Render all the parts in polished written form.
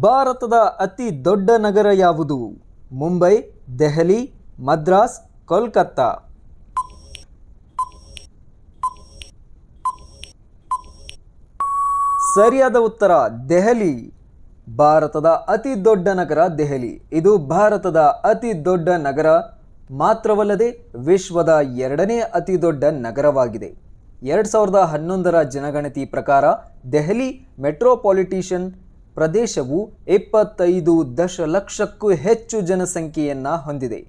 ಭಾರತದ ಅತಿ ದೊಡ್ಡ ನಗರ ಯಾವುದು? ಮುಂಬೈ, ದೆಹಲಿ, ಮದ್ರಾಸ್, ಕೋಲ್ಕತ್ತಾ. ಸರಿಯಾದ ಉತ್ತರ ದೆಹಲಿ. ಭಾರತದ ಅತಿ ದೊಡ್ಡ ನಗರ ದೆಹಲಿ. ಇದು ಭಾರತದ ಅತಿ ದೊಡ್ಡ ನಗರ ಮಾತ್ರವಲ್ಲದೆ ವಿಶ್ವದ ಎರಡನೇ ಅತಿ ದೊಡ್ಡ ನಗರವಾಗಿದೆ. 2011ರ ಜನಗಣತಿ ಪ್ರಕಾರ ದೆಹಲಿ ಮೆಟ್ರೋಪಾಲಿಟಿಷನ್ ಪ್ರದೇಶವು 25 ದಶಲಕ್ಷಕ್ಕೂ ಹೆಚ್ಚು ಜನಸಂಖ್ಯೆಯನ್ನು ಹೊಂದಿದೆ.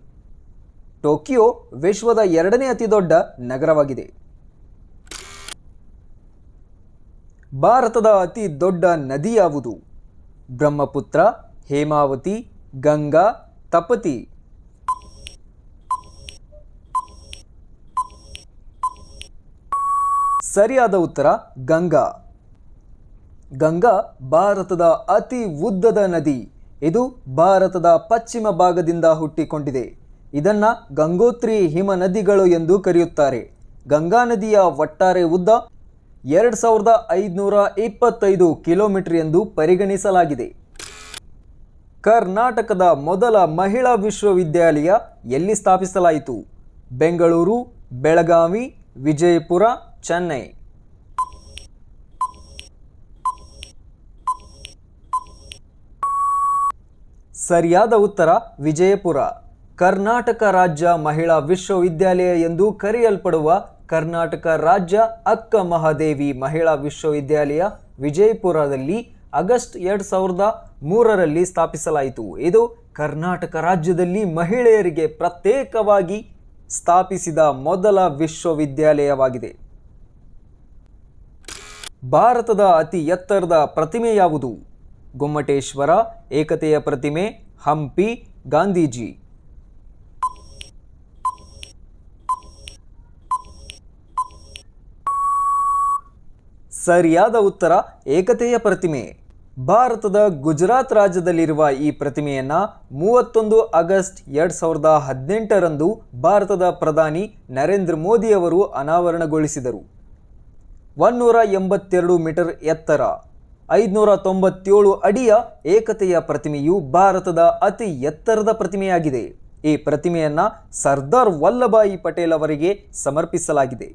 ಟೋಕಿಯೋ ವಿಶ್ವದ ಎರಡನೇ ಅತಿ ದೊಡ್ಡ ನಗರವಾಗಿದೆ. ಭಾರತದ ಅತಿ ದೊಡ್ಡ ನದಿ ಯಾವುದು? ಬ್ರಹ್ಮಪುತ್ರ, ಹೇಮಾವತಿ, ಗಂಗಾ, ತಪತಿ. ಸರಿಯಾದ ಉತ್ತರ ಗಂಗಾ. ಗಂಗಾ ಭಾರತದ ಅತಿ ಉದ್ದದ ನದಿ. ಇದು ಭಾರತದ ಪಶ್ಚಿಮ ಭಾಗದಿಂದ ಹುಟ್ಟಿಕೊಂಡಿದೆ. ಇದನ್ನು ಗಂಗೋತ್ರಿ ಹಿಮ ನದಿಗಳು ಎಂದು ಕರೆಯುತ್ತಾರೆ. ಗಂಗಾ ನದಿಯ ಒಟ್ಟಾರೆ ಉದ್ದ 2525 ಕಿಲೋಮೀಟರ್ ಎಂದು ಪರಿಗಣಿಸಲಾಗಿದೆ. ಕರ್ನಾಟಕದ ಮೊದಲ ಮಹಿಳಾ ವಿಶ್ವವಿದ್ಯಾಲಯ ಎಲ್ಲಿ ಸ್ಥಾಪಿಸಲಾಯಿತು? ಬೆಂಗಳೂರು, ಬೆಳಗಾವಿ, ವಿಜಯಪುರ, ಚೆನ್ನೈ. ಸರಿಯಾದ ಉತ್ತರ ವಿಜಯಪುರ. ಕರ್ನಾಟಕ ರಾಜ್ಯ ಮಹಿಳಾ ವಿಶ್ವವಿದ್ಯಾಲಯ ಎಂದು ಕರೆಯಲ್ಪಡುವ ಕರ್ನಾಟಕ ರಾಜ್ಯ ಅಕ್ಕ ಮಹಾದೇವಿ ಮಹಿಳಾ ವಿಶ್ವವಿದ್ಯಾಲಯ ವಿಜಯಪುರದಲ್ಲಿ ಆಗಸ್ಟ್ 2003ರಲ್ಲಿ ಸ್ಥಾಪಿಸಲಾಯಿತು. ಇದು ಕರ್ನಾಟಕ ರಾಜ್ಯದಲ್ಲಿ ಮಹಿಳೆಯರಿಗೆ ಪ್ರತ್ಯೇಕವಾಗಿ ಸ್ಥಾಪಿಸಿದ ಮೊದಲ ವಿಶ್ವವಿದ್ಯಾಲಯವಾಗಿದೆ. ಭಾರತದ ಅತಿ ಎತ್ತರದ ಪ್ರತಿಮೆ ಯಾವುದು? ಗೊಮ್ಮಟೇಶ್ವರ, ಏಕತೆಯ ಪ್ರತಿಮೆ, ಹಂಪಿ, ಗಾಂಧೀಜಿ. ಸರಿಯಾದ ಉತ್ತರ ಏಕತೆಯ ಪ್ರತಿಮೆ. ಭಾರತದ ಗುಜರಾತ್ ರಾಜ್ಯದಲ್ಲಿರುವ ಈ ಪ್ರತಿಮೆಯನ್ನು 31 ಆಗಸ್ಟ್ 2018ರಂದು ಭಾರತದ ಪ್ರಧಾನಿ ನರೇಂದ್ರ ಮೋದಿ ಅವರು ಅನಾವರಣಗೊಳಿಸಿದರು. 182 ಮೀಟರ್ ಎತ್ತರ, 597 ಅಡಿಯ ಏಕತೆಯ ಪ್ರತಿಮೆಯು ಭಾರತದ ಅತಿ ಎತ್ತರದ ಪ್ರತಿಮೆಯಾಗಿದೆ. ಈ ಪ್ರತಿಮೆಯನ್ನು ಸರ್ದಾರ್ ವಲ್ಲಭಾಯಿ ಪಟೇಲ್ ಅವರಿಗೆ ಸಮರ್ಪಿಸಲಾಗಿದೆ.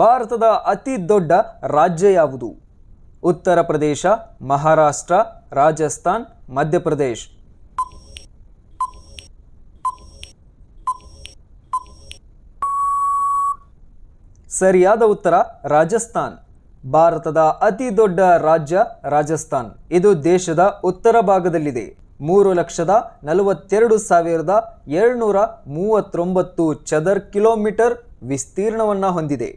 ಭಾರತದ ಅತಿ ದೊಡ್ಡ ರಾಜ್ಯ ಯಾವುದು? ಉತ್ತರ ಪ್ರದೇಶ, ಮಹಾರಾಷ್ಟ್ರ, ರಾಜಸ್ಥಾನ್, ಮಧ್ಯಪ್ರದೇಶ್. ಸರಿಯಾದ ಉತ್ತರ ರಾಜಸ್ಥಾನ್. ಭಾರತದ ಅತಿ ದೊಡ್ಡ ರಾಜ್ಯ ರಾಜಸ್ಥಾನ್. ಇದು ದೇಶದ ಉತ್ತರ ಭಾಗದಲ್ಲಿದೆ. 3,42,739 ಚದರ್ ಕಿಲೋಮೀಟರ್ ವಿಸ್ತೀರ್ಣವನ್ನು ಹೊಂದಿದೆ.